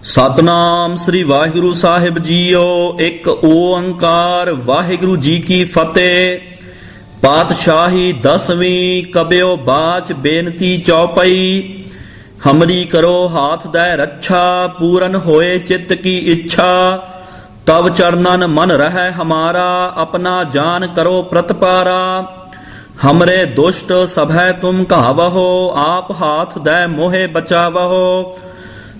ਸਤਨਾਮ ਸ੍ਰੀ ਵਾਹਿਗੁਰੂ ਸਾਹਿਬ JIO. ਇੱਕ ਓੰਕਾਰ ਵਾਹਿਗੁਰੂ ਜੀ ਕੀ ਫਤਿਹ। ਪਾਤਸ਼ਾਹੀ ਦਸਵੀਂ ਕਬਿਓ ਬਾਚ ਬੇਨਤੀ ਚੌਪਈ। ਹਮਰੀ ਕਰੋ ਹਾਥ ਦੈ ਰੱਛਾ, ਪੂਰਨ ਹੋਏ ਚਿੱਤ ਕੀ ਇੱਛਾ। ਤਵ ਚਰਨਨ ਮਨ ਰਹਿ ਹਮਾਰਾ, ਆਪਣਾ ਜਾਨ ਕਰੋ ਪ੍ਰਤਪਾਰਾ। हमरे दुष्ट सभै तुम कहावहो, आप हाथ दे मोहे बचावहो।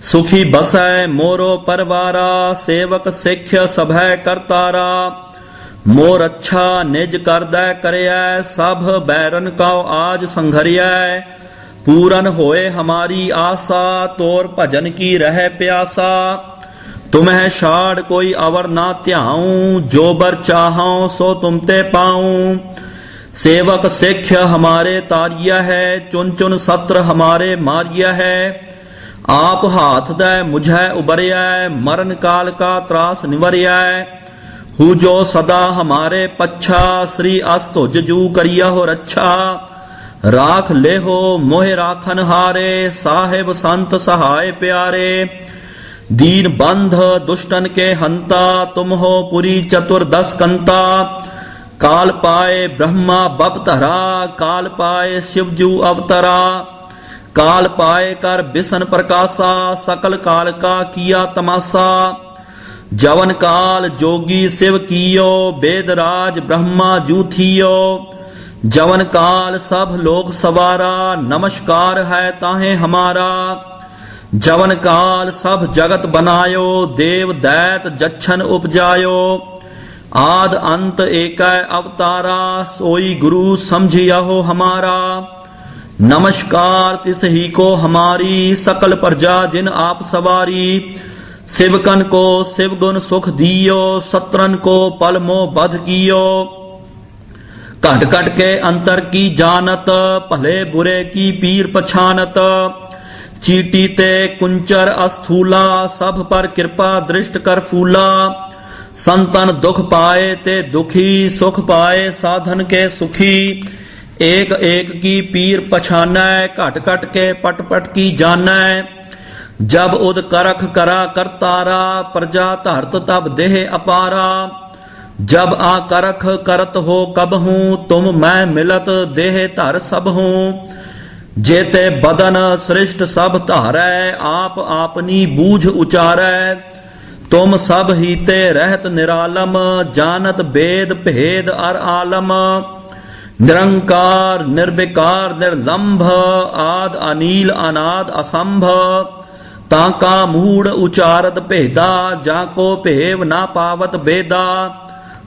सुखी बसै मोरो परवारा, सेवक सिख्य सभै करतारा। मोर अच्छा निज कर दै करयै, सब बैरन काओ आज संघरियै। पूरन होए हमारी आशा, तोर भजन की रह प्यासा। तुम्हें छाड़ कोई अवर ना ध्याऊं, जो बर चाहूं सो तुम ते पाऊं। सेवक सिख्य हमारे तारिया है, चुन चुन सत्र हमारे मारिया है। आप हाथ दे मुझे उबरिया, मरण काल का त्रास निवरिया। हु जो सदा हमारे पच्छा, श्री अस्तुज जू करिया हो रच्छा। राख ले हो मोहे राखन हारे, साहिब संत सहाय प्यारे। दीन बंध दुष्टन के हंता, तुम हो पुरी चतुर्दश कंता। काल पाए ब्रह्मा बपतरा, काल पाए शिवजू अवतरा। काल पाए कर बिसन प्रकाशा, सकल काल का किया तमाशा। जवन काल जोगी शिव कियो, वेद राज ब्रह्मा जू थियो। जवन काल सब लोक सवारा, नमस्कार है ताहे हमारा। जवन काल सब जगत बनायो, देव दैत जच्छन उपजायो। आद अंत एकै अवतारा, सोई गुरु समझिया हो हमारा। नमस्कार तिस ही को हमारी, सकल प्रजा जिन आप सवारी। शिवकन को शिव गुण सुख दियो, सत्रन को पल मोह बध कियो। घट घट के अंतर की जानत, भले बुरे की पीर पछानत। चीटी ते कुंचर अस्थूला, सब पर कृपा दृष्ट कर फूला। संतन दुख पाए ते दुखी, सुख पाए साधन के सुखी। एक एक की पीर पछानै, घट घट के पट पट की जानै। जब उद करख करा करतारा, प्रजा धरत तब देह अपारा। जब आ करख करत हो कबहूँ, तुम मैं मिलत देह धर सबहूँ। जेते बदन सृष्ट सब धारै, आप आपनी बूझ उचारै। तुम सब हीते रहत निरालम, जानत वेद भेद अर आलम। निरंकार निर्विकार निर्लंभ, आद अनील अनाद असंभ। ताका मूढ़ उचारत भेदा, जाको भेव ना पावत बेदा।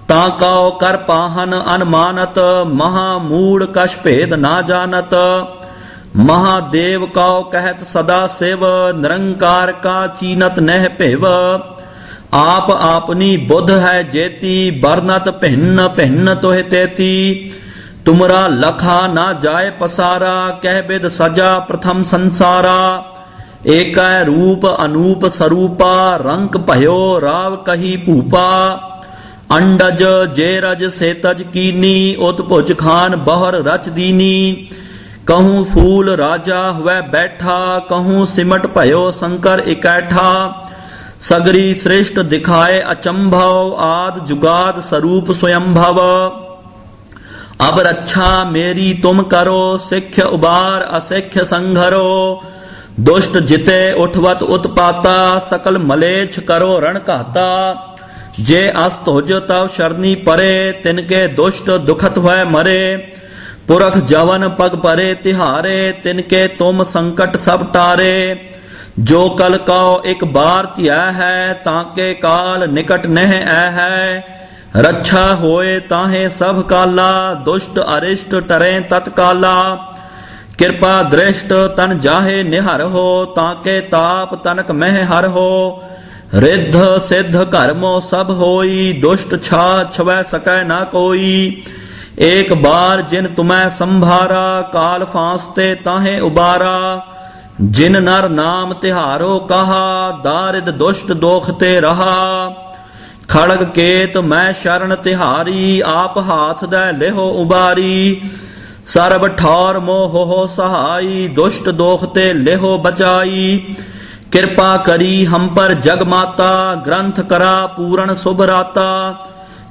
ताका कर पाहन अनमानत, महामूढ़ कश भेद ना जानत। महादेव काओ कहत सदा शिव, निरंकार का चीनत नह भेव। आप आपनी बुद्ध है जेती, बरनत भिन्न भिन्न तोह तेती। तुमरा लखा ना जाय पसारा, कह बिद सजा प्रथम संसारा। एक रूप अनूप स्वरूपा, रंक भयो राव कही भूपा। अंडज जेरज सेतज कीनी, उत्भुज खान बहर रच दीनी। कहूँ फूल राजा हुए बैठा, कहूँ सिमट भयो शंकर इकैठा। सगरी श्रेष्ठ दिखाए अचंभव, आद जुगाद स्वरूप स्वयंभव। अब रक्षा मेरी तुम करो, सिख्य उबार असिख्य संघरो। दुष्ट जिते उठवत उत्पाता, सकल मलेच्छ करो रण घाता। जे अस्तुज तव शरणी परे, तिनके दुष्ट दुखत हुए मरे। पुरख जवन पग परे तिहारे, तिनके तुम संकट सब टारे। जो कल काओ एक बार तिया है, ताके काल निकट नह ऐ है। रक्षा होए ताहे सब काला, दुष्ट अरिष्ट टरे तत्काला। कृपा दृष्ट तन जाहे निहर हो, ताके ताप तनक मह हर हो। रिद्ध सिद्ध कर्मो सब होई, दुष्ट छा छवै सकै ना कोई। एक बार जिन तुम्हें संभारा, काल फांसते ताहे उबारा। जिन नर नाम तिहारो कहा, दारिद दुष्ट दोखते रहा। खड़ग केत मैं शरण तिहारी, आप हाथ दे लेहो उबारी। सर्ब ठौर मोह हो सहाई, दुष्ट दोखते लेहो बचाई। किरपा करी हम पर जग माता, ग्रंथ करा पूरण शुभ राता।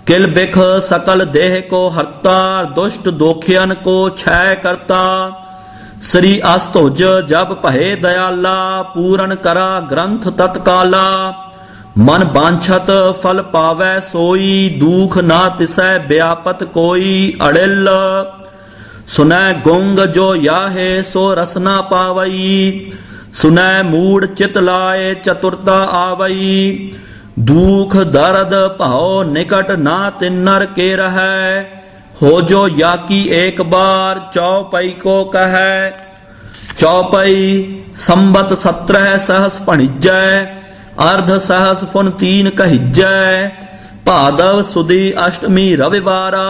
किल बिख सकल देह को हरता, दुष्ट दोखियन को क्षय करता। श्री अस्तुज जब भये दयाला, पूरण करा ग्रंथ तत्काला। मन बांछत फल पावै सोई, दुख ना तिसै व्यापत कोई। अड़िल सुनै गुंग जो याहे, सो रसना पावई। सुनै मूड चित लाए, चतुरता आवई। दुख दर्द भाव निकट ना तिन्नर के रहै। हो जो याकी एक बार, चौपई को कहै। चौपई संबत 17 सहस भणिजै, अर्ध सहस पुन 3 कहिजै। भादव सुदी अष्टमी रविवारा,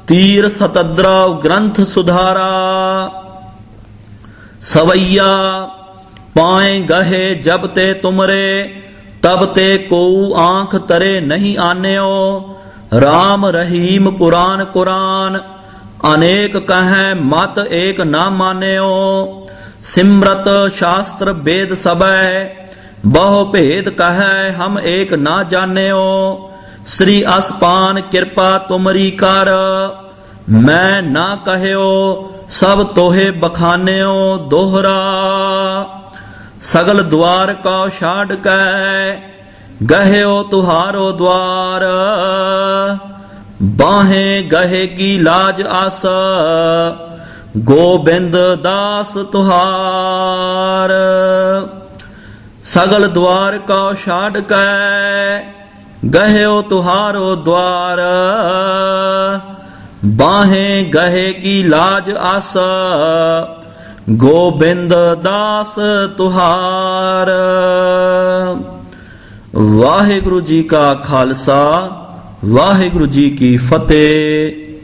तीर सतद्रव ग्रंथ सुधारा। सवैया पाए गहे जब ते तुमरे, तब ते को आंख तरे नहीं आन्यो। राम रहीम पुराण कुरान, अनेक कहें मत एक ना मान्यो। सिमरत शास्त्र वेद सबै, बहु भेद कहे हम एक ना जान्यो। श्री असपान कृपा तुमरी कर, मैं ना कहयो सब तोहे बखान्यो। दोहरा सगल द्वार का छाड़ कै, गह्यो तुहारो द्वार। बाहें गहे की लाज आस, गोबिंद दास तुहार। सगल द्वार का छाड़ कै, गह्यो तुहारो द्वार। बाहें गहे की लाज आस, गोबिंद दास तुहार। वाहिगुरु जी का खालसा, वाहिगुरु जी की फतेह।